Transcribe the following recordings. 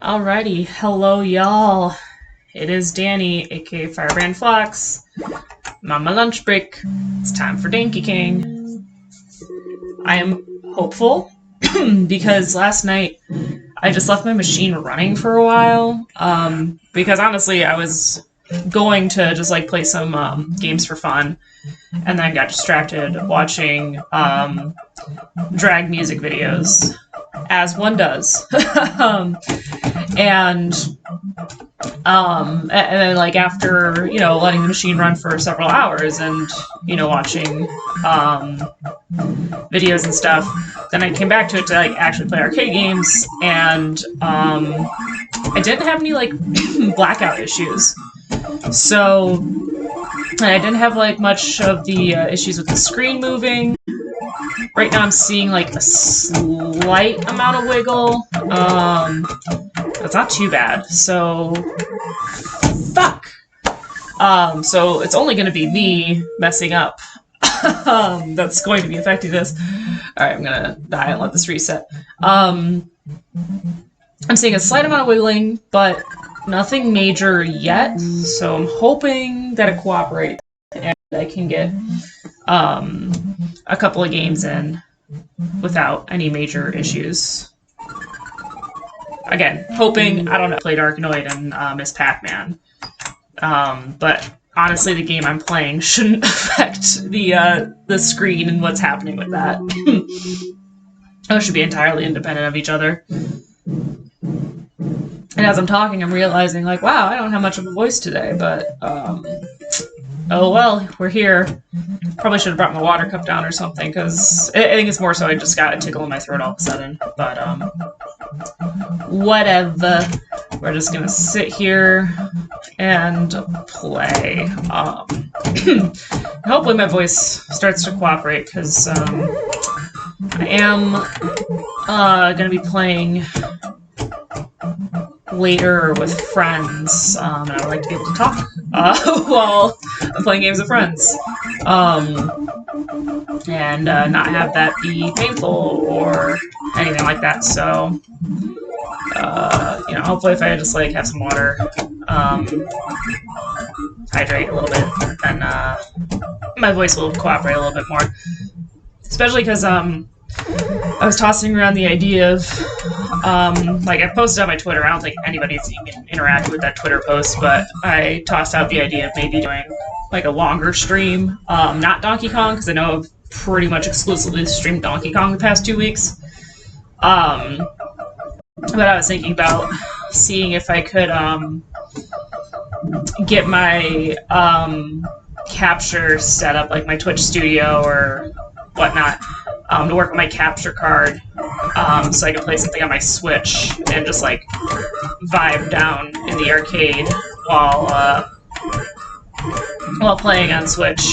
Alrighty, hello y'all. It is Danny, aka Firebrand Fox. I'm on my lunch break. It's time for Donkey King. I am hopeful because last night I just left my machine running for a while. Because honestly, I was going to just like play some games for fun, and then got distracted watching drag music videos, as one does. And then like after letting the machine run for several hours and watching videos and stuff, then I came back to it to like actually play arcade games, and I didn't have any like blackout issues, so I didn't have like much of the issues with the screen moving. Right now I'm seeing like a slight amount of wiggle. It's not too bad, so fuck. So it's only going to be me messing up that's going to be affecting this. Alright, I'm gonna die and let this reset. I'm seeing a slight amount of wiggling, but nothing major yet, so I'm hoping that it cooperates and I can get a couple of games in without any major issues. Again, hoping. I don't know. I played Arkanoid and Miss Pac-Man, but honestly, the game I'm playing shouldn't affect the screen and what's happening with that. Those should be entirely independent of each other. And as I'm talking, I'm realizing, like, wow, I don't have much of a voice today, but oh well, we're here. Probably should have brought my water cup down or something, because I think it's more so I just got a tickle in my throat all of a sudden. But whatever. We're just gonna sit here and play. Hopefully my voice starts to cooperate, because I am gonna be playing later with friends, and I would like to be able to talk while I'm playing games with friends, and not have that be painful or anything like that. So, hopefully if I just like have some water, hydrate a little bit, then my voice will cooperate a little bit more. Especially because I was tossing around the idea of, like, I posted on my Twitter. I don't think anybody's even interacted with that Twitter post, but I tossed out the idea of maybe doing, like, a longer stream. Not Donkey Kong, because I know I've pretty much exclusively streamed Donkey Kong the past 2 weeks. But I was thinking about seeing if I could, get my, capture set up, like my Twitch studio or whatnot, to work on my capture card, so I can play something on my Switch and just like vibe down in the arcade while playing on Switch.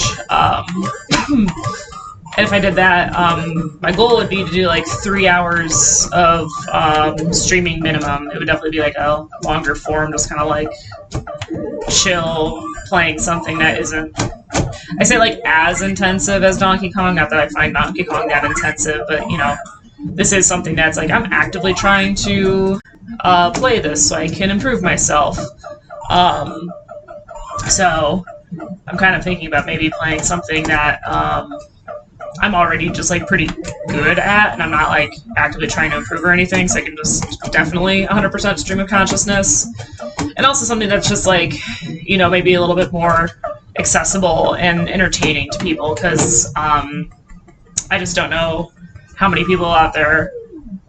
And if I did that, my goal would be to do like 3 hours of streaming minimum. It would definitely be like a longer form, just kind of like chill, playing something that isn't, I say like as intensive as Donkey Kong, not that I find Donkey Kong that intensive, but this is something that's like I'm actively trying to play this so I can improve myself. So I'm kind of thinking about maybe playing something that I'm already just like pretty good at, and I'm not like actively trying to improve or anything, so I can just definitely 100% stream of consciousness. And also something that's just like, maybe a little bit more accessible and entertaining to people, because I just don't know how many people out there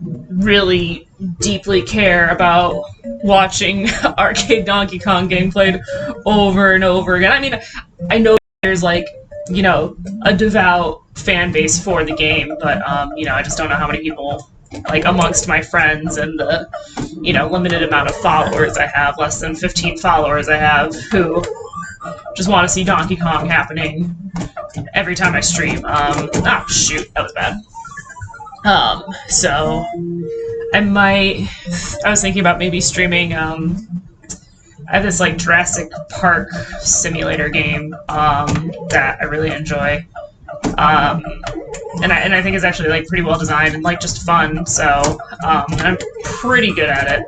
really deeply care about watching arcade Donkey Kong game played over and over again. I mean, I know there's like, a devout fan base for the game, but I just don't know how many people, like amongst my friends and the limited amount of followers I have, less than 15 followers I have, who just want to see Donkey Kong happening every time I stream. Oh shoot, that was bad. So I was thinking about maybe streaming, I have this like Jurassic Park simulator game that I really enjoy, And I think it's actually like pretty well designed and like just fun. So and I'm pretty good at it.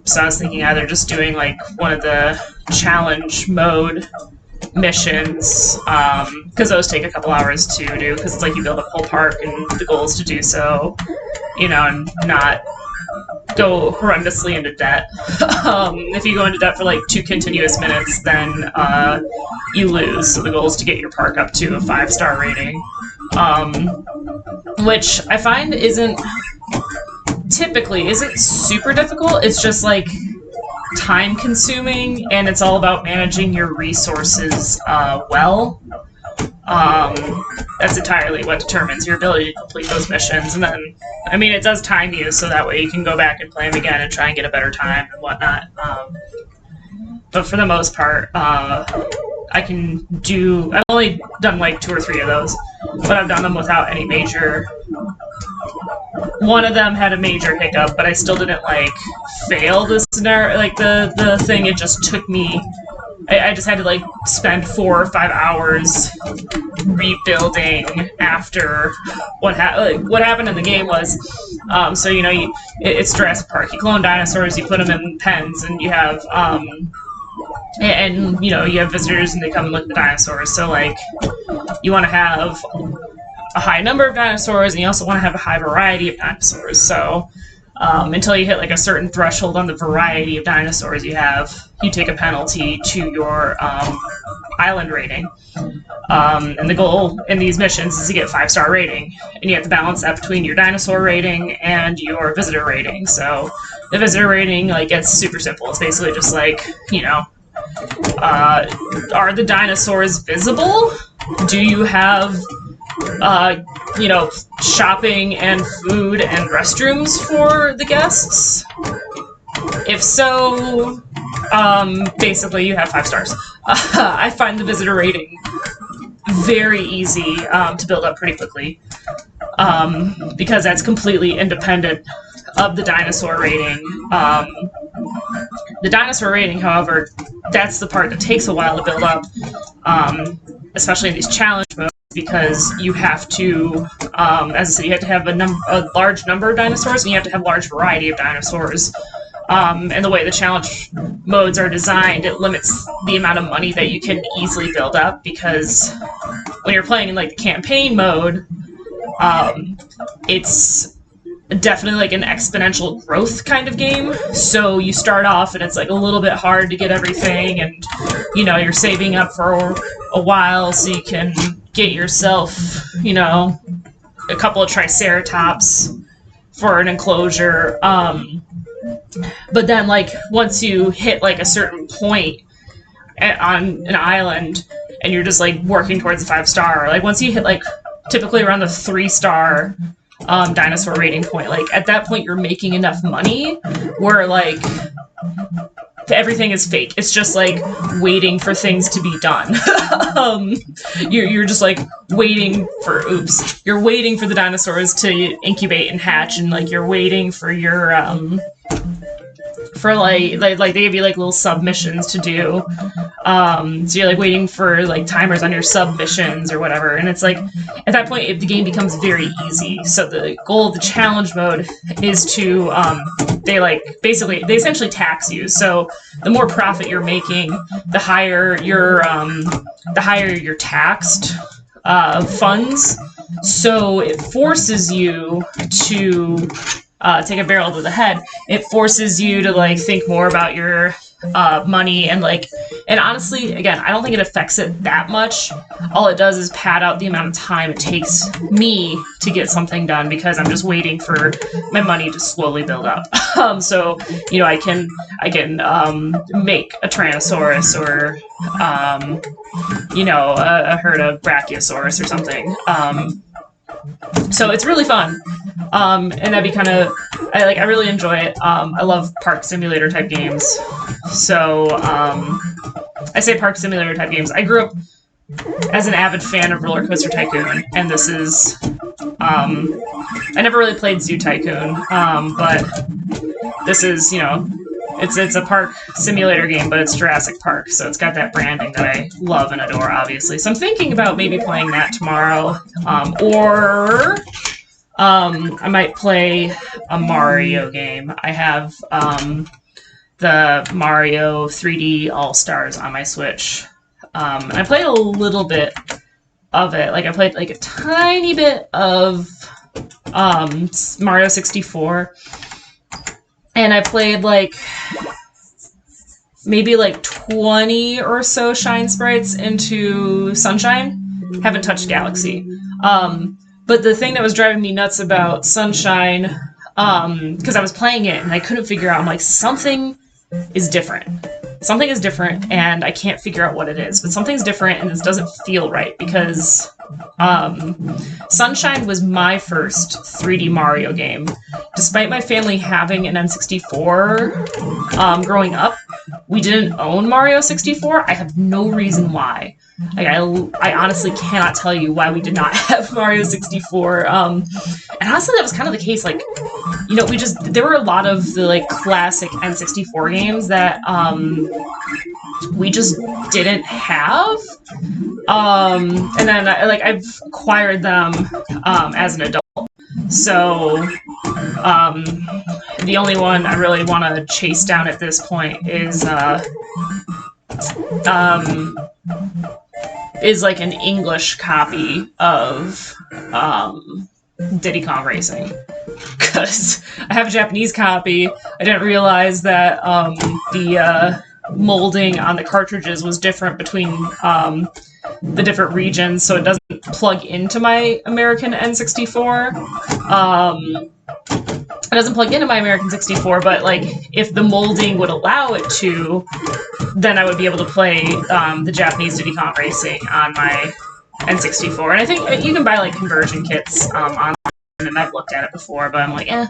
So I was thinking either just doing like one of the challenge mode missions, because those take a couple hours to do, because it's like you build a whole park and the goal is to do so, you know, and not go horrendously into debt. If you go into debt for like 2 continuous minutes, then you lose. So the goal is to get your park up to a 5-star rating, which I find isn't super difficult. It's just like time consuming, and it's all about managing your resources well. That's entirely what determines your ability to complete those missions. And then, I mean, it does time you, so that way you can go back and play them again and try and get a better time and whatnot. But for the most part, I've only done like 2 or 3 of those, but I've done them without any major. One of them had a major hiccup, but I still didn't like fail the scenario, like the thing. It just took me. I just had to like spend 4 or 5 hours rebuilding after what happened in the game was, so you know, it's Jurassic Park. You clone dinosaurs, you put them in pens, and you have and you know, you have visitors and they come and look at the dinosaurs. So like, you want to have a high number of dinosaurs, and you also want to have a high variety of dinosaurs. So until you hit like a certain threshold on the variety of dinosaurs you have, you take a penalty to your island rating. And the goal in these missions is to get 5-star rating, and you have to balance that between your dinosaur rating and your visitor rating. So the visitor rating, like, it's super simple. It's basically just like, you know, are the dinosaurs visible? Do you have you know, shopping and food and restrooms for the guests? If so, basically you have 5 stars. I find the visitor rating very easy to build up pretty quickly, because that's completely independent of the dinosaur rating. The dinosaur rating, however, that's the part that takes a while to build up, especially in these challenge modes, because you have to, as I said, you have to have a large number of dinosaurs, and you have to have a large variety of dinosaurs. And the way the challenge modes are designed, it limits the amount of money that you can easily build up, because when you're playing in like the campaign mode, it's definitely like an exponential growth kind of game. So you start off and it's like a little bit hard to get everything, and you know, you're saving up for a while so you can get yourself, you know, a couple of triceratops for an enclosure. But then, like, once you hit like a certain point on an island and you're just like working towards a 5-star, like once you hit like typically around the 3-star dinosaur rating point, like at that point you're making enough money where like everything is fake. It's just like waiting for things to be done. You're just like waiting for you're waiting for the dinosaurs to incubate and hatch, and like you're waiting for your for like they give you like little submissions to do. So you're like waiting for like timers on your submissions or whatever, and it's like at that point the game becomes very easy. So the goal of the challenge mode is to they essentially tax you. So the more profit you're making, the higher your taxed funds. So it forces you to take a barrel to the head. It forces you to like think more about your money, and honestly, again, I don't think it affects it that much. All it does is pad out the amount of time it takes me to get something done, because I'm just waiting for my money to slowly build up. So you know, I can make a Tyrannosaurus or you know, a herd of Brachiosaurus or something. So it's really fun, and that'd be kind of I really enjoy it. I love park simulator type games. So I say park simulator type games. I grew up as an avid fan of Roller Coaster Tycoon, and this is I never really played Zoo Tycoon, but this is, you know, It's a park simulator game, but it's Jurassic Park, so it's got that branding that I love and adore, obviously. So I'm thinking about maybe playing that tomorrow, or I might play a Mario game. I have the Mario 3D All-Stars on my Switch. And I played a little bit of it. Like, I played like a tiny bit of Mario 64. And I played like maybe like 20 or so Shine Sprites into Sunshine. Haven't touched Galaxy. But the thing that was driving me nuts about Sunshine, because I was playing it and I couldn't figure out, I'm like, something is different. Something is different, and I can't figure out what it is. But something's different, and this doesn't feel right, because Sunshine was my first 3D Mario game. Despite my family having an N64 growing up, we didn't own Mario 64. I have no reason why. Like, I honestly cannot tell you why we did not have Mario 64. And honestly, that was kind of the case. Like, you know, there were a lot of the like classic N64 games that we just didn't have. And then I've acquired them as an adult. So the only one I really want to chase down at this point is like an English copy of Diddy Kong Racing, because I have a Japanese copy. I didn't realize that the molding on the cartridges was different between the different regions, so it doesn't plug into my American N64. It doesn't plug into my American 64, but like if the molding would allow it to, then I would be able to play the Japanese Diddy Kong Racing on my N64. And I think you can buy like conversion kits online, and I've looked at it before, but I'm like, I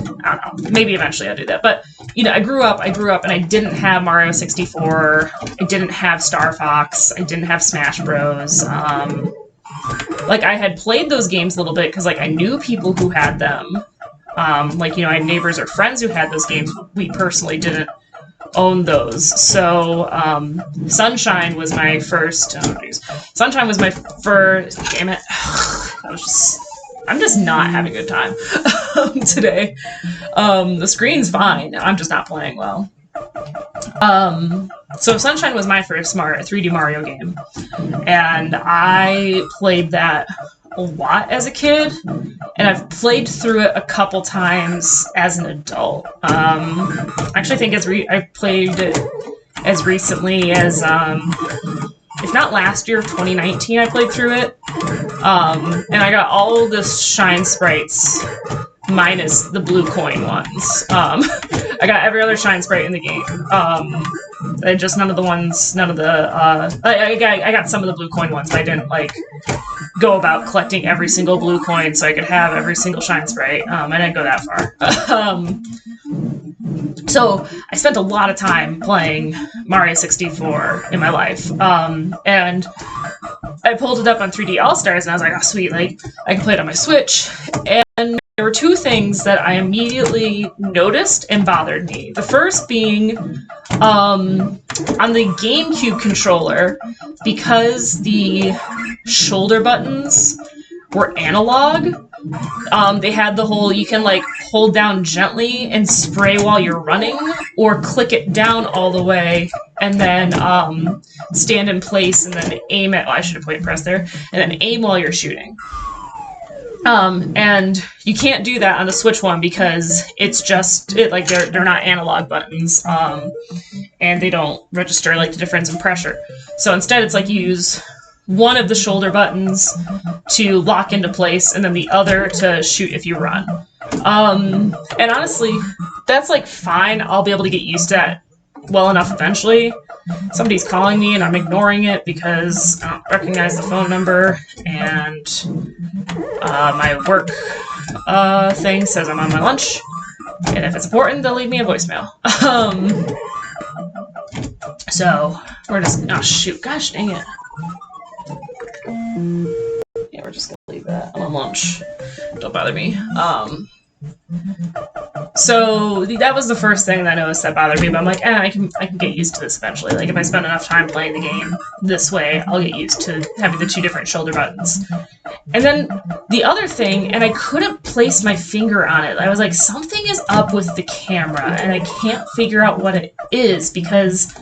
don't know. Maybe eventually I'll do that. But you know, I grew up, and I didn't have Mario 64. I didn't have Star Fox. I didn't have Smash Bros. Like, I had played those games a little bit because like I knew people who had them. Like, you know, I had neighbors or friends who had those games. We personally didn't own those. So Sunshine was my first. Sunshine was my first. Damn it! I'm just not having a good time today. The screen's fine. I'm just not playing well. So Sunshine was my first 3D Mario game, and I played that a lot as a kid, and I've played through it a couple times as an adult. Actually, I think I played it as recently as, if not last year, 2019, I played through it. And I got all the Shine Sprites minus the blue coin ones. I got every other Shine Sprite in the game. Just I got some of the blue coin ones, but I didn't like go about collecting every single blue coin so I could have every single Shine Sprite. I didn't go that far. So I spent a lot of time playing Mario 64 in my life. And I pulled it up on 3D All-Stars, and I was like, oh, sweet, like, I can play it on my Switch. And there were two things that I immediately noticed and bothered me. The first being, on the GameCube controller, because the shoulder buttons were analog, they had the whole, you can like hold down gently and spray while you're running, or click it down all the way and then stand in place and then aim at, I should have put press there, and then aim while you're shooting. And you can't do that on the Switch one because it's just, like they're not analog buttons, and they don't register like the difference in pressure. So instead it's like you use one of the shoulder buttons to lock into place, and then the other to shoot if you run. And honestly, that's like fine. I'll be able to get used to that well enough eventually. Somebody's calling me and I'm ignoring it because I don't recognize the phone number, and my work thing says I'm on my lunch, and if it's important, they'll leave me a voicemail. So we're just, oh shoot, gosh dang it. Yeah, we're just gonna leave that. I'm on lunch. Don't bother me. So that was the first thing that I noticed that bothered me, but I'm like, I can get used to this eventually. Like, if I spend enough time playing the game this way, I'll get used to having the 2 different shoulder buttons. And then the other thing, and I couldn't place my finger on it, I was like, something is up with the camera, and I can't figure out what it is, because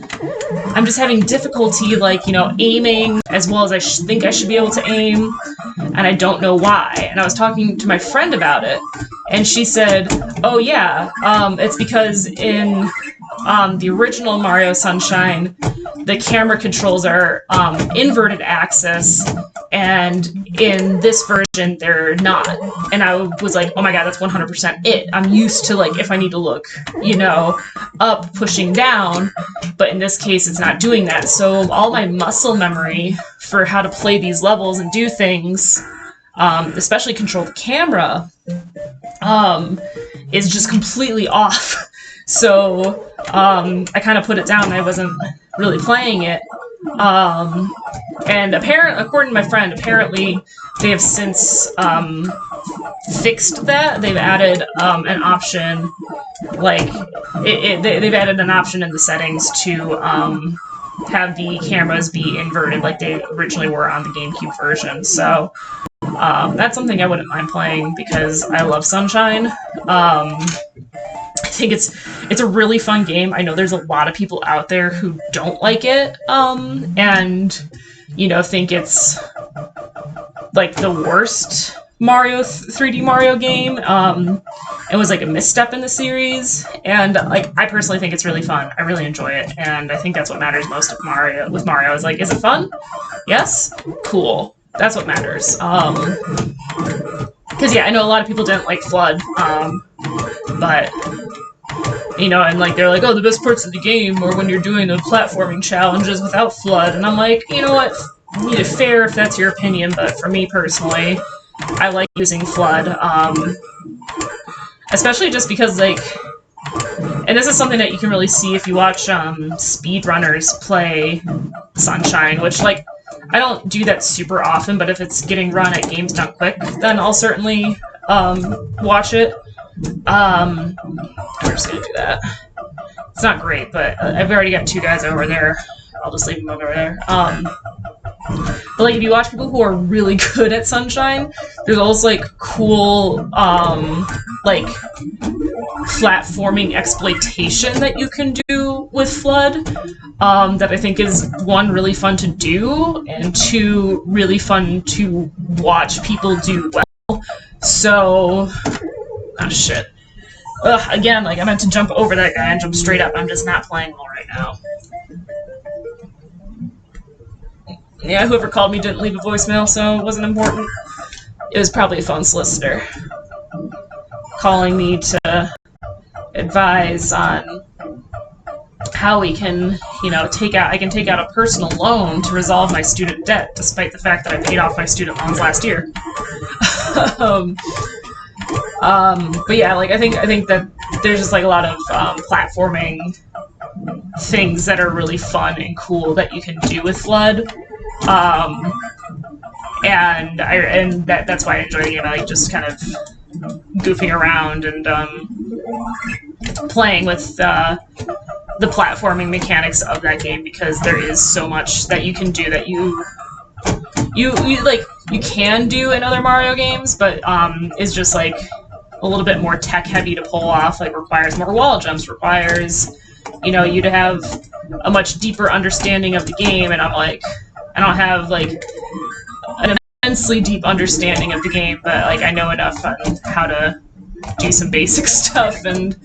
I'm just having difficulty, like, you know, aiming as well as I think I should be able to aim, and I don't know why. And I was talking to my friend about it, and she said, oh yeah, it's because in the original Mario Sunshine, the camera controls are inverted axis, and in this version, they're not. And I was like, oh my god, that's 100% it. I'm used to, like, if I need to look, you know, up, pushing down, but in this case, it's not doing that. So all my muscle memory for how to play these levels and do things, especially control the camera, is just completely off. So I kind of put it down and I wasn't really playing it. And according to my friend, apparently they have since fixed that. They've added an option, like they've added an option in the settings to have the cameras be inverted like they originally were on the GameCube version. So that's something I wouldn't mind playing because I love Sunshine. I think it's a really fun game. I know there's a lot of people out there who don't like it, and, you know, think it's, like, the worst 3D Mario game. It was, like, a misstep in the series, and, like, I personally think it's really fun. I really enjoy it, and I think that's what matters most with Mario, is, like, is it fun? Yes? Cool. That's what matters. Because, yeah, I know a lot of people didn't like Flood, but, you know, and, like, they're like, oh, the best parts of the game are when you're doing the platforming challenges without Flood, and I'm like, you know what, fair if that's your opinion, but for me personally, I like using Flood, especially just because, like, and this is something that you can really see if you watch speedrunners play Sunshine, which, like, I don't do that super often, but if it's getting run at Games Done Quick, then I'll certainly watch it. We're just gonna do that. It's not great, but I've already got 2 guys over there. I'll just leave them over there. But, like, if you watch people who are really good at Sunshine, there's always, like, cool, like, platforming exploitation that you can do with Flood, that I think is, 1, really fun to do, and 2, really fun to watch people do well. So, oh shit. Ugh, again, like, I meant to jump over that guy and jump straight up. I'm just not playing well right now. Yeah, whoever called me didn't leave a voicemail, so it wasn't important. It was probably a phone solicitor calling me to advise on how we can, you know, I can take out a personal loan to resolve my student debt, despite the fact that I paid off my student loans last year. But yeah, like, I think that there's just, like, a lot of platforming things that are really fun and cool that you can do with Flood. And that's why I enjoy the game. I like just kind of goofing around and playing with the platforming mechanics of that game, because there is so much that you can do that you can do in other Mario games, but is just, like, a little bit more tech heavy to pull off. Like, requires more wall jumps, requires, you know, you to have a much deeper understanding of the game, and I'm like, I don't have, like, an immensely deep understanding of the game, but, like, I know enough on how to do some basic stuff, and,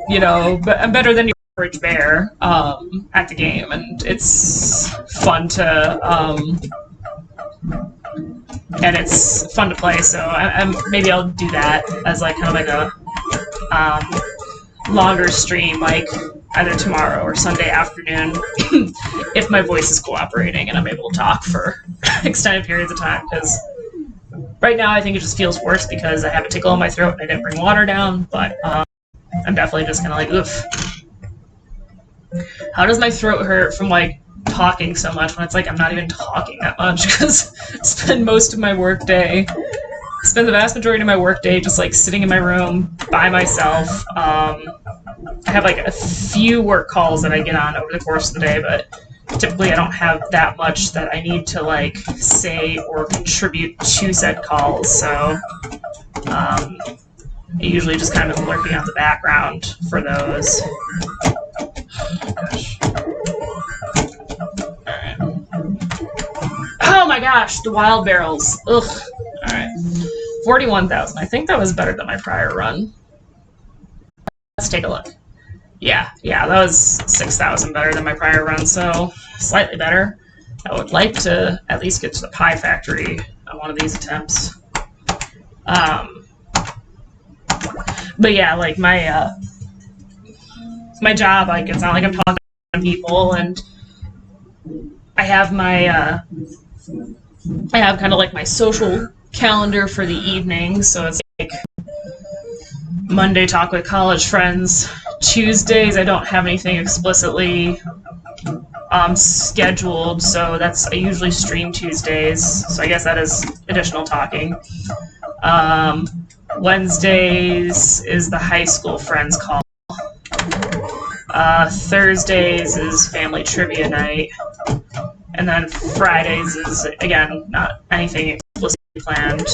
you know, but I'm better than your average bear, at the game, and it's fun to, and it's fun to play, so maybe I'll do that as, like, kind of like a, longer stream, like, either tomorrow or Sunday afternoon, if my voice is cooperating and I'm able to talk for extended periods of time, because right now I think it just feels worse because I have a tickle in my throat and I didn't bring water down, but I'm definitely just kind of like, oof. How does my throat hurt from, like, talking so much when it's like I'm not even talking that much, because I spend most of my work day spend the vast majority of my workday just like sitting in my room by myself. I have like a few work calls that I get on over the course of the day, but typically I don't have that much that I need to like say or contribute to said calls. So I usually just kind of lurking out the background for those. Alright. Oh my gosh, the wild barrels. Ugh. Alright. 41,000. I think that was better than my prior run. Let's take a look. Yeah, that was 6,000 better than my prior run, so slightly better. I would like to at least get to the pie factory on one of these attempts. But yeah, like my job, like it's not like I'm talking to people, and I have my I have kind of like my social calendar for the evening, so it's like Monday talk with college friends. Tuesdays I don't have anything explicitly scheduled, so I usually stream Tuesdays, so I guess that is additional talking. Wednesdays is the high school friends call. Thursdays is family trivia night. And then Fridays is, again, not anything explicitly planned.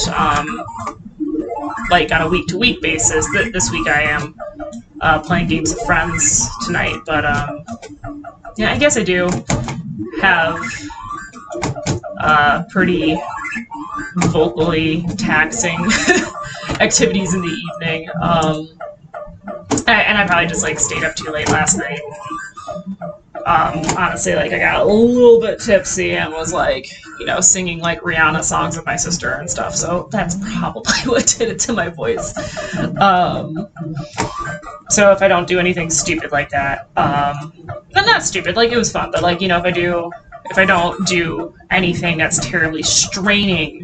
Like on a week-to-week basis. This week I am playing games with friends tonight, but yeah, I guess I do have pretty vocally taxing activities in the evening. And I probably just like stayed up too late last night. Honestly, like I got a little bit tipsy and was like, singing like Rihanna songs with my sister and stuff. So that's probably what did it to my voice. So if I don't do anything stupid like that, not stupid, like it was fun, but like, if I don't do anything that's terribly straining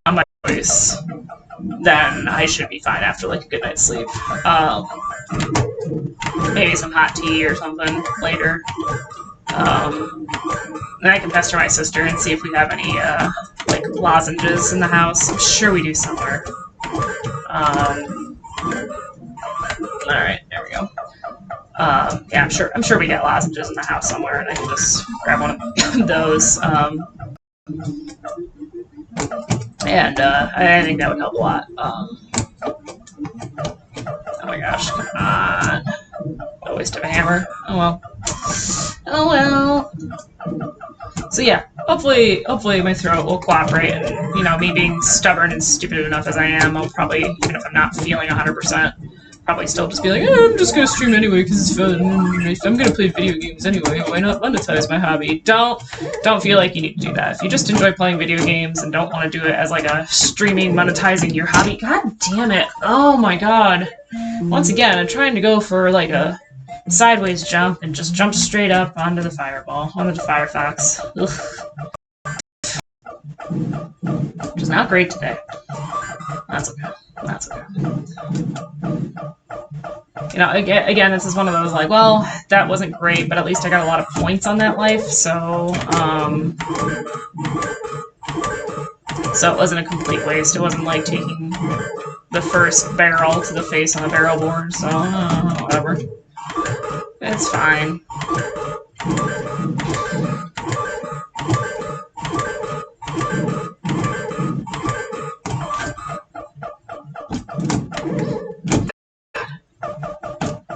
on my voice, then I should be fine after like a good night's sleep. Maybe some hot tea or something later. Then I can pester my sister and see if we have any like lozenges in the house. I'm sure we do somewhere. Alright, there we go. Yeah, I'm sure we got lozenges in the house somewhere, and I can just grab one of those. And I think that would help a lot. Oh my gosh, come on. A waste of a hammer. Oh well. Oh well. So yeah, hopefully my throat will cooperate, and me being stubborn and stupid enough as I am, I'll probably, even if I'm not feeling 100%, probably still just be like, I'm just gonna stream anyway because it's fun. If I'm gonna play video games anyway, why not monetize my hobby? Don't feel like you need to do that. If you just enjoy playing video games and don't want to do it as like a streaming, monetizing your hobby, god damn it. Oh my god. Once again, I'm trying to go for like a sideways jump and just jump straight up onto the fireball, onto the Firefox. Ugh. Which is not great today. That's okay. That's okay. Again, this is one of those like, well, that wasn't great, but at least I got a lot of points on that life, so it wasn't a complete waste. It wasn't like taking the first barrel to the face on the barrel board, so whatever. It's fine.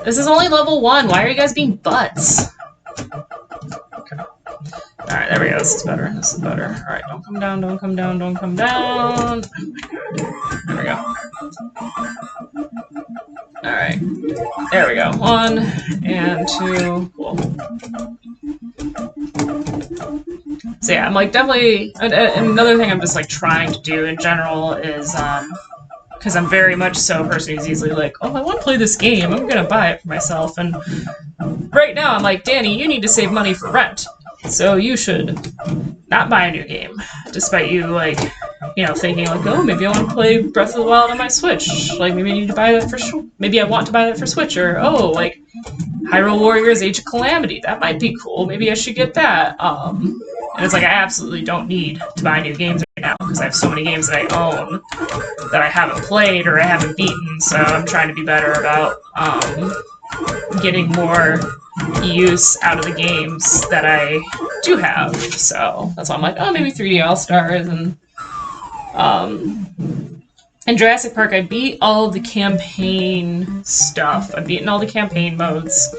This is only level 1. Why are you guys being butts? Okay. Alright, there we go. This is better. This is better. Alright, don't come down, don't come down, don't come down. Oh my god. There we go. Alright. There we go. 1 and 2. Cool. So yeah, I'm like definitely... Another thing I'm just like trying to do in general is... because I'm very much so a person who's easily like, oh, I want to play this game, I'm gonna buy it for myself, and right now I'm like, Danny, you need to save money for rent, so you should not buy a new game, despite you, like, thinking like, oh, maybe I want to play Breath of the Wild on my Switch, like, maybe I need to buy that for maybe I want to buy that for Switch, or, oh, like, Hyrule Warriors Age of Calamity, that might be cool, maybe I should get that, And it's like, I absolutely don't need to buy new games right now because I have so many games that I own that I haven't played or I haven't beaten, so I'm trying to be better about getting more use out of the games that I do have. So that's why I'm like, oh, maybe 3D All-Stars. And in Jurassic Park, I beat all of the campaign stuff. I've beaten all the campaign modes.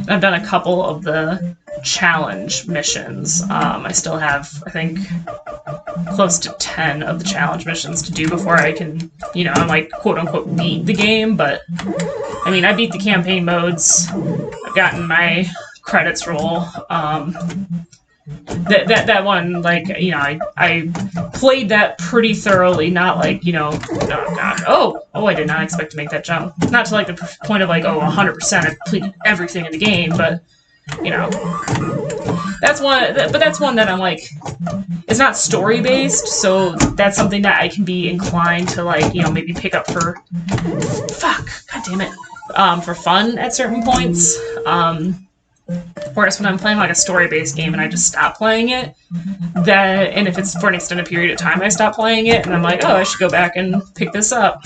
I've done a couple of the challenge missions. I still have, I think, close to 10 of the challenge missions to do before I can, you know, I'm like, quote-unquote, beat the game. But, I mean, I beat the campaign modes. I've gotten my credits roll. That one, like, you know, I played that pretty thoroughly, not like, you know, oh god, oh, I did not expect to make that jump. Not to like the point of like, oh, 100%, I've completed everything in the game, but, you know, that's one, but that's one that I'm like, it's not story-based, so that's something that I can be inclined to, like, you know, maybe pick up for, god damn it, for fun at certain points. Whereas when I'm playing like a story-based game and I just stop playing it, and if it's for an extended period of time I stop playing it, and I'm like, oh, I should go back and pick this up.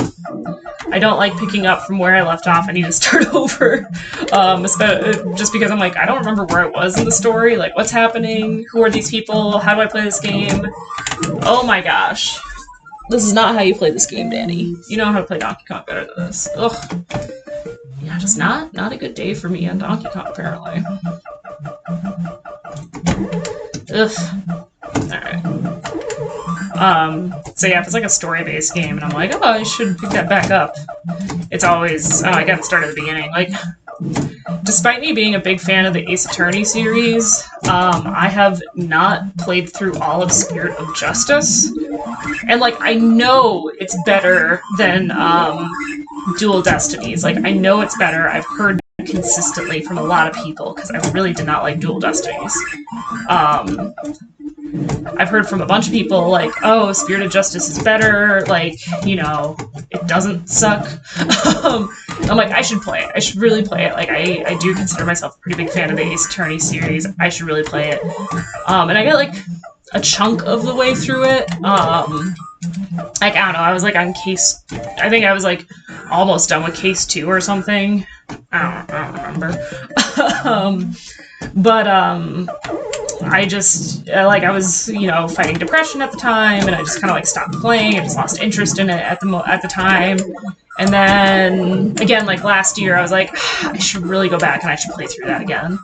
I don't like picking up from where I left off. I need to start over. Just because I'm like, I don't remember where I was in the story, like what's happening, who are these people, how do I play this game? Oh my gosh. This is not how you play this game, Danny. You know how to play Donkey Kong better than this. Ugh. Yeah, just not a good day for me on Donkey Kong, apparently. Ugh. Alright. So yeah, if it's like a story-based game and I'm like, oh, I should pick that back up, it's always, oh, I gotta start at the beginning. Like, despite me being a big fan of the Ace Attorney series, I have not played through all of Spirit of Justice. And, like, I know it's better than, Dual Destinies. Like, I know it's better. I've heard that consistently from a lot of people, because I really did not like Dual Destinies. I've heard from a bunch of people, like, oh, Spirit of Justice is better, like, you know, it doesn't suck. I'm like, I should play it. I should really play it. Like, I do consider myself a pretty big fan of the Ace Attorney series. I should really play it. And I got, like, a chunk of the way through it. Like, I don't know, I was, like, on case... I think I was, like, almost done with case 2 or something. I don't remember. I just, like, I was, you know, fighting depression at the time, and I just kind of, like, stopped playing. I just lost interest in it at the time. And then, again, like, last year, I was like, I should really go back and I should play through that again.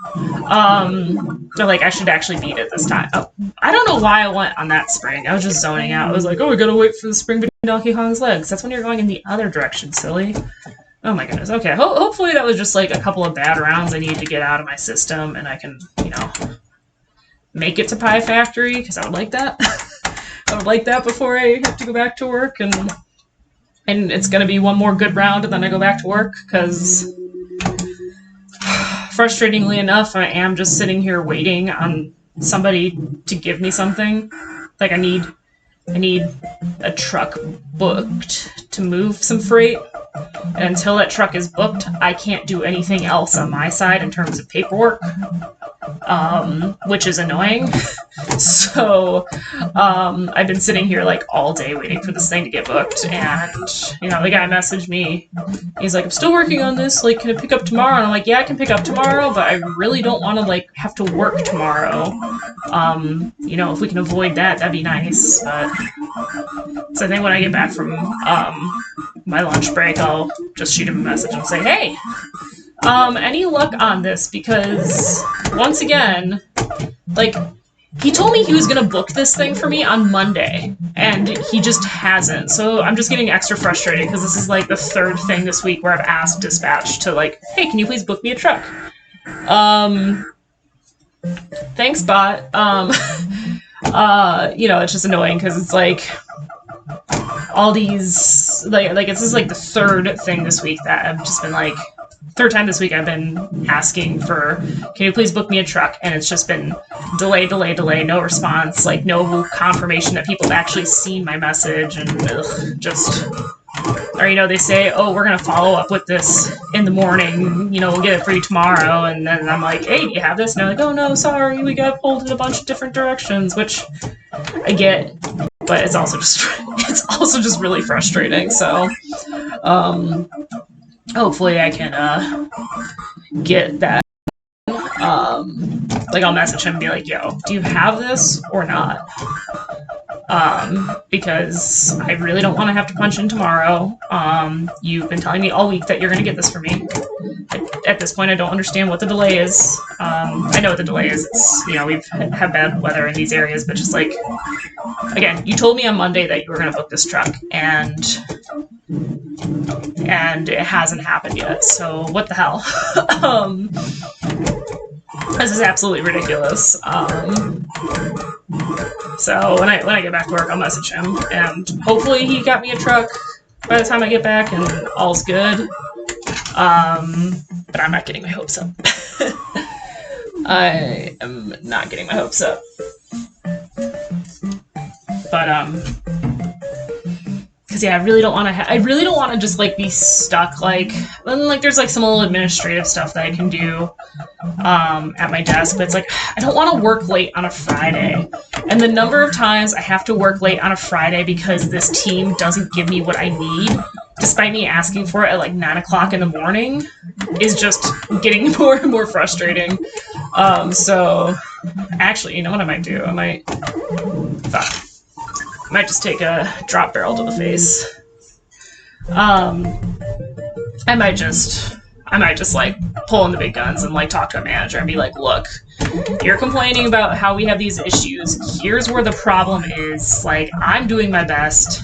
So, like, I should actually beat it this time. Oh, I don't know why I went on that spring. I was just zoning out. I was like, oh, we gotta wait for the spring between Donkey Kong's legs. That's when you're going in the other direction, silly. Oh my goodness. Okay, hopefully that was just, like, a couple of bad rounds I needed to get out of my system, and I can, you know, make it to Pie Factory, because I would like that. I would like that before I have to go back to work, and it's going to be one more good round and then I go back to work, because frustratingly enough, I am just sitting here waiting on somebody to give me something. Like, I need a truck booked to move some freight, and until that truck is booked, I can't do anything else on my side in terms of paperwork, which is annoying. So, I've been sitting here, like, all day waiting for this thing to get booked, and, you know, the guy messaged me. He's like, I'm still working on this, like, can I pick up tomorrow? And I'm like, yeah, I can pick up tomorrow, but I really don't want to, like, have to work tomorrow. You know, if we can avoid that, that'd be nice. So I think when I get back from, my lunch break, I'll just shoot him a message and say, hey, any luck on this? Because, once again, like, he told me he was gonna book this thing for me on Monday, and he just hasn't. So I'm just getting extra frustrated, because this is, like, the third thing this week where I've asked Dispatch to, like, hey, can you please book me a truck? Thanks, bot. You know, it's just annoying, because it's, like, all these, like, this is, like, the third thing this week that I've just been, like, third time this week I've been asking for, can you please book me a truck? And it's just been delay, no response, like, no confirmation that people have actually seen my message, and ugh, just or, you know, they say, oh, we're going to follow up with this in the morning, you know, we'll get it for you tomorrow, and then I'm like, hey, do you have this? And they're like, oh, no, sorry, we got pulled in a bunch of different directions, which I get, but it's also just really frustrating, so, hopefully I can, get that. Like, I'll message him and be like, yo, do you have this or not? Because I really don't want to have to punch in tomorrow. You've been telling me all week that you're going to get this for me. At this point, I don't understand what the delay is. I know what the delay is. It's, you know, we've had bad weather in these areas, but just like, again, you told me on Monday that you were going to book this truck, and it hasn't happened yet, so what the hell? This is absolutely ridiculous. So when I get back to work, I'll message him, and hopefully he got me a truck by the time I get back, and all's good. But I'm not getting my hopes up. I am not getting my hopes up. But because yeah, I really don't want to just like be stuck, like, and like there's like some little administrative stuff that I can do at my desk, but it's like I don't want to work late on a Friday, and the number of times I have to work late on a Friday because this team doesn't give me what I need, despite me asking for it at like 9 o'clock in the morning, is just getting more and more frustrating. So actually, you know what I might do? I might just take a drop barrel to the face. I might just like pull in the big guns and like talk to a manager and be like, look, you're complaining about how we have these issues. Here's where the problem is. Like, I'm doing my best.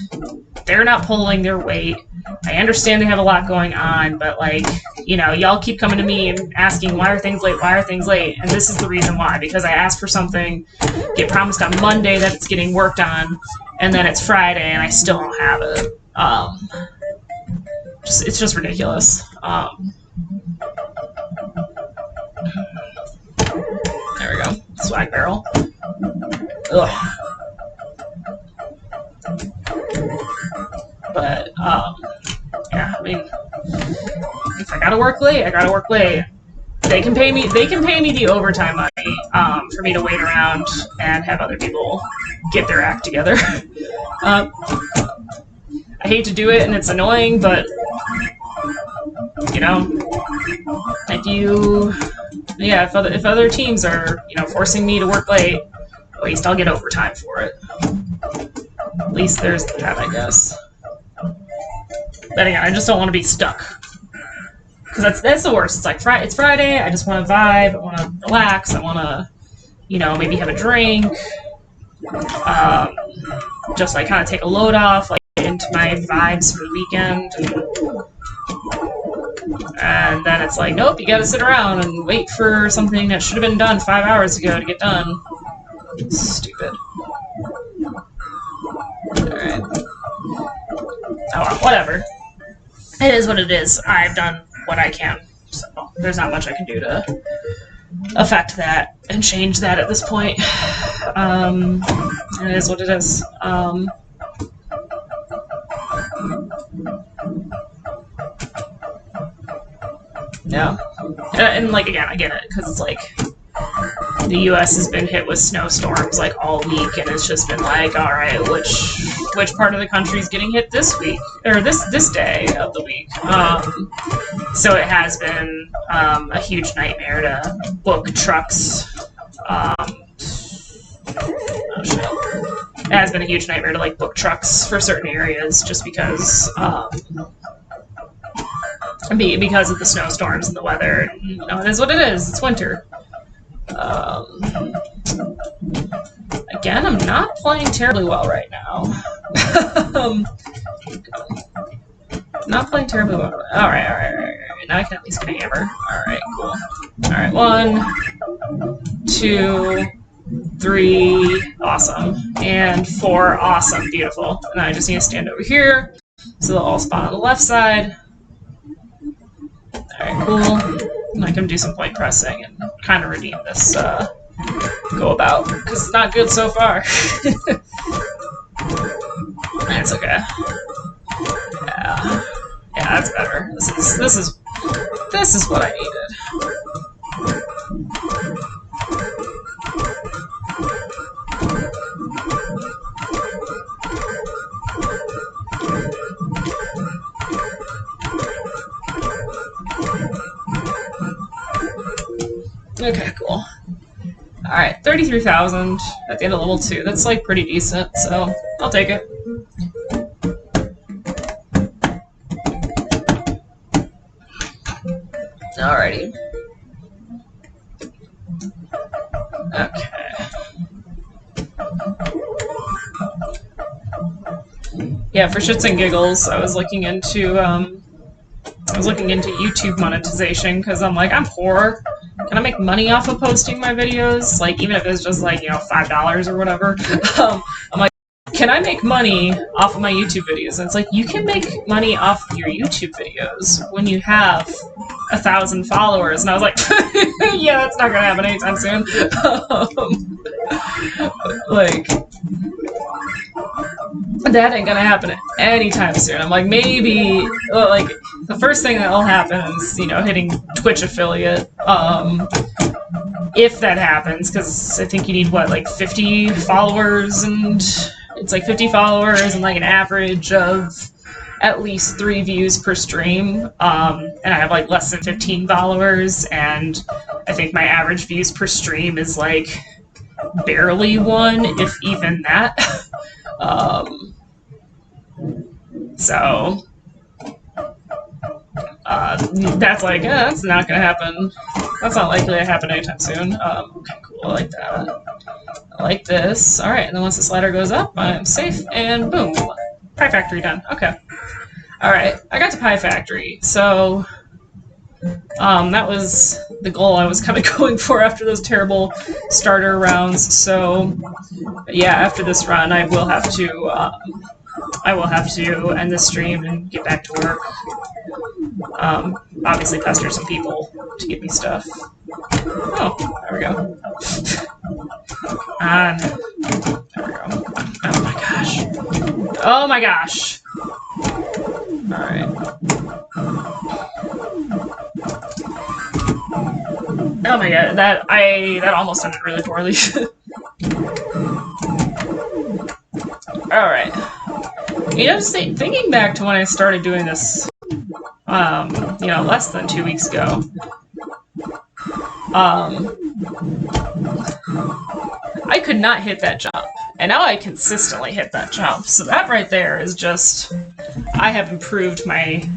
They're not pulling their weight. I understand they have a lot going on, but like, you know, y'all keep coming to me and asking, why are things late? Why are things late? And this is the reason why, because I asked for something, get promised on Monday that it's getting worked on, and then it's Friday and I still don't have it. It's just ridiculous. There we go. Swag barrel. Ugh. But, yeah, I mean, if I gotta work late, I gotta work late. They can pay me the overtime money, for me to wait around and have other people get their act together. I hate to do it, and it's annoying, but, you know, if other teams are, you know, forcing me to work late, at least I'll get overtime for it. At least there's that, I guess. But again, I just don't want to be stuck. Because that's the worst. It's like, it's Friday, I just want to vibe, I want to relax, I want to, you know, maybe have a drink. Just like kind of take a load off, like into my vibes for the weekend. And then it's like, nope, you gotta sit around and wait for something that should have been done 5 hours ago to get done. Stupid. Alright. Oh well, whatever. It is what it is. I've done what I can. So there's not much I can do to affect that and change that at this point. It is what it is. Yeah. And like, again, I get it, because it's like the U.S. has been hit with snowstorms like all week, and it's just been like, all right, which part of the country is getting hit this week or this day of the week? So it has been a huge nightmare to book trucks. Oh shit! It has been a huge nightmare to like book trucks for certain areas, just because because of the snowstorms and the weather. You know, it is what it is. It's winter. Again, I'm not playing terribly well right now. Not playing terribly well. Alright. Now I can at least get a hammer. Alright, cool. Alright, 1, 2, 3, awesome. And 4, awesome, beautiful. And I just need to stand over here, so they'll all spawn on the left side. Alright, cool. And I can do some point pressing and kind of redeem this go about, because it's not good so far. That's okay. Yeah. that's better. This is what I needed. Okay, cool. Alright, 33,000 at the end of level 2. That's like pretty decent, so I'll take it. Alrighty. Okay. Yeah, for shits and giggles, I was looking into YouTube monetization because I'm like, I'm poor. Can I make money off of posting my videos? Like, even if it's just like, you know, $5 or whatever. I'm like, can I make money off of my YouTube videos? And it's like, you can make money off of your YouTube videos when you have 1,000 followers. And I was like, yeah, that's not gonna happen anytime soon. Like, that ain't gonna happen anytime soon. I'm like, maybe, like, the first thing that'll happen is, you know, hitting Twitch affiliate, if that happens, because I think you need, what, like 50 followers, and it's like 50 followers and like an average of at least 3 views per stream, and I have like less than 15 followers, and I think my average views per stream is like barely 1, if even that. So that's like, that's not gonna happen. That's not likely to happen anytime soon. Okay, cool, I like that. I like this. Alright, and then once this ladder goes up, I'm safe, and boom. Pie Factory done. Okay. Alright, I got to Pie Factory, so that was the goal I was kind of going for after those terrible starter rounds. So yeah, after this run, I will have to end the stream and get back to work. Obviously pester some people to give me stuff. Oh, there we go. There we go. Oh my gosh. Oh my gosh. Alright. Oh my god, that almost ended really poorly. Alright. You know, thinking back to when I started doing this, you know, less than 2 weeks ago, I could not hit that jump, and now I consistently hit that jump, so that right there is just, I have improved my,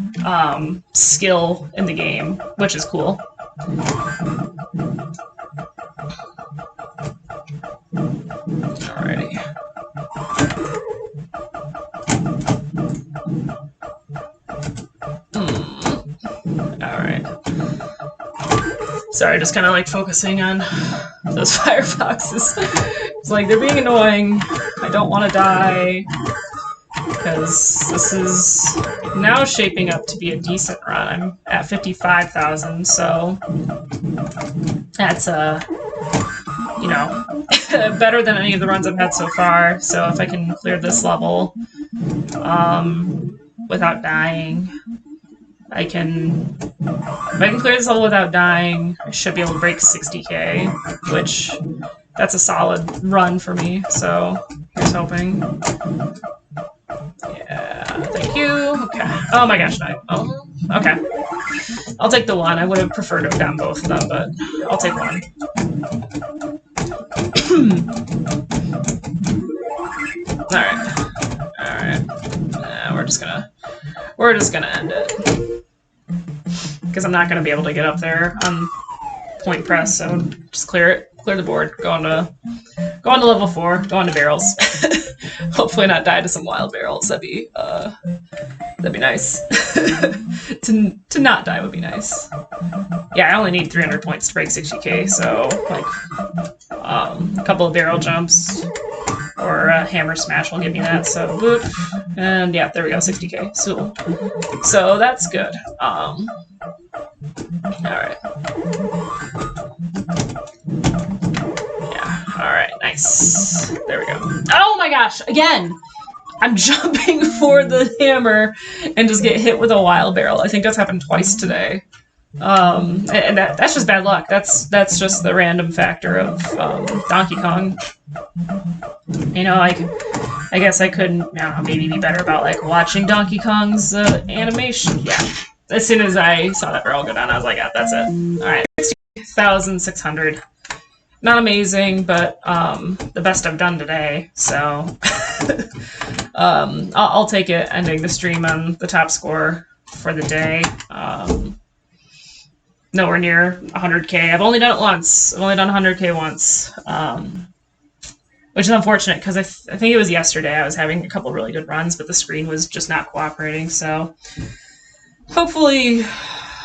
skill in the game, which is cool. Alrighty. Alright. Sorry, just kind of like focusing on those fireboxes. It's like, they're being annoying. I don't want to die. Because this is now shaping up to be a decent run. I'm at 55,000, so that's, you know, better than any of the runs I've had so far. So if I can clear this level without dying, if I can clear this level without dying, I should be able to break 60k, which that's a solid run for me. So here's hoping. Yeah, thank you. Okay. Oh my gosh, no. Oh, okay. I'll take the 1. I would have preferred to have gotten both of them, but I'll take 1. Alright. Alright. We're just gonna end it. Because I'm not gonna be able to get up there on point press, so just clear it. Clear the board. Go on to level 4. Go on to barrels. Hopefully not die to some wild barrels. That'd be nice. to not die would be nice. Yeah, I only need 300 points to break 60k, so like a couple of barrel jumps or a hammer smash will give me that. So boop, and yeah, there we go, 60k. So that's good. All right. Yeah. All right. Nice. There we go. Oh my gosh! Again, I'm jumping for the hammer, and just get hit with a wild barrel. I think that's happened twice today. And that's just bad luck. That's just the random factor of Donkey Kong. You know, like, I guess I couldn't, I don't know, maybe be better about like watching Donkey Kong's animation. Yeah. As soon as I saw that barrel go down, I was like, yeah, that's it. All right, 60,600. Not amazing, but the best I've done today. So I'll take it, ending the stream on the top score for the day. Nowhere near 100K. I've only done it once. I've only done 100K once, which is unfortunate because I think it was yesterday I was having a couple really good runs, but the screen was just not cooperating. So hopefully, you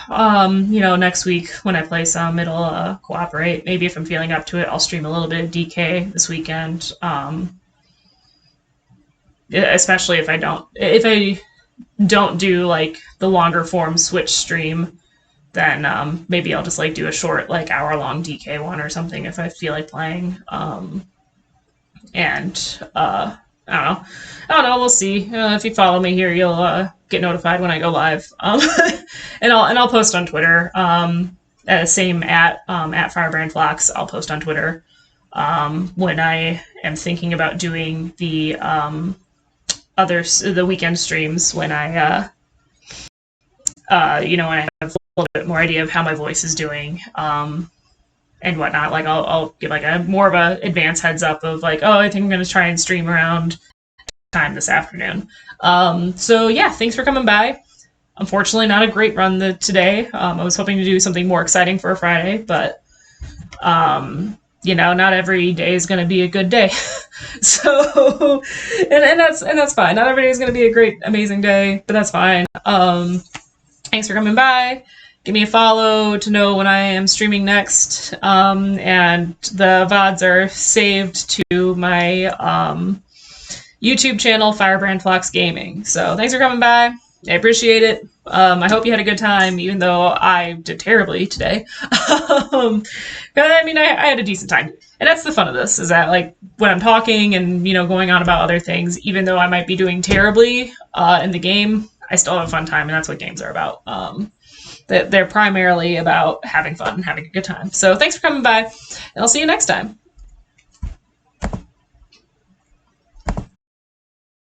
know, next week when I play some, it'll cooperate. Maybe if I'm feeling up to it, I'll stream a little bit of DK this weekend. Especially if I don't do like the longer form Switch stream, then maybe I'll just like do a short like hour-long DK one or something if I feel like playing. I don't know. We'll see. If you follow me here, you'll get notified when I go live. And I'll post on Twitter. Same at FirebrandFlox. I'll post on Twitter when I am thinking about doing the weekend streams when I when I have a little bit more idea of how my voice is doing. And whatnot. Like I'll give like a more of a advanced heads up of like, oh, I think I'm gonna try and stream around time this afternoon. So yeah, thanks for coming by. Unfortunately, not a great run today. I was hoping to do something more exciting for a Friday, but you know, not every day is gonna be a good day. So and that's fine. Not every day is gonna be a great, amazing day, but that's fine. Thanks for coming by. Give me a follow to know when I am streaming next. And the VODs are saved to my YouTube channel, Firebrand Flox Gaming. So thanks for coming by. I appreciate it. I hope you had a good time, even though I did terribly today. But I mean, I had a decent time. And that's the fun of this, is that like when I'm talking and, you know, going on about other things, even though I might be doing terribly in the game, I still have a fun time, and that's what games are about. They're primarily about having fun and having a good time. So thanks for coming by, and I'll see you next time.